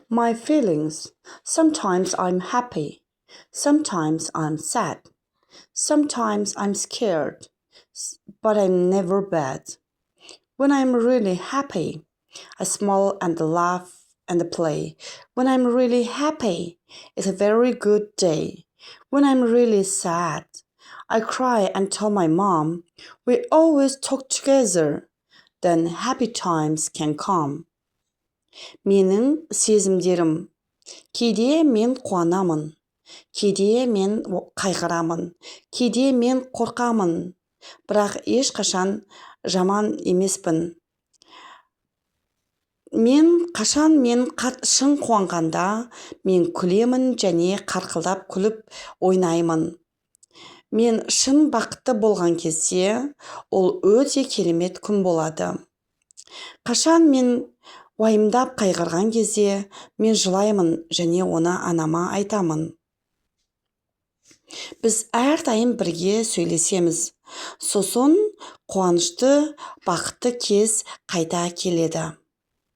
My feelings. Sometimes I'm happy. Sometimes I'm sad. Sometimes I'm scared. But I'm never bad. When I'm really happy, I smile and laugh and play. When I'm really happy, it's a very good day. When I'm really sad, I cry and tell my mom. We always talk together. Then happy times can come. Менің сезімдерім. Кейде мен қуанамын. Кейде мен қайғырамын. Кейде мен қорқамын. Бірақ ешқашан жаман емеспін. Мен шын қуанғанда, мен күлемін және қарқылдап күліп ойнаймын. Мен шын бақытты болған кезде, ол өте керемет күн болады. Қашан мен уайымдап қайғырған кезде, мен жылаймын және оны анама айтамын. Біз әрдайым бірге сөйлесеміз. Сосын қуанышты, бақытты кез қайта келеді.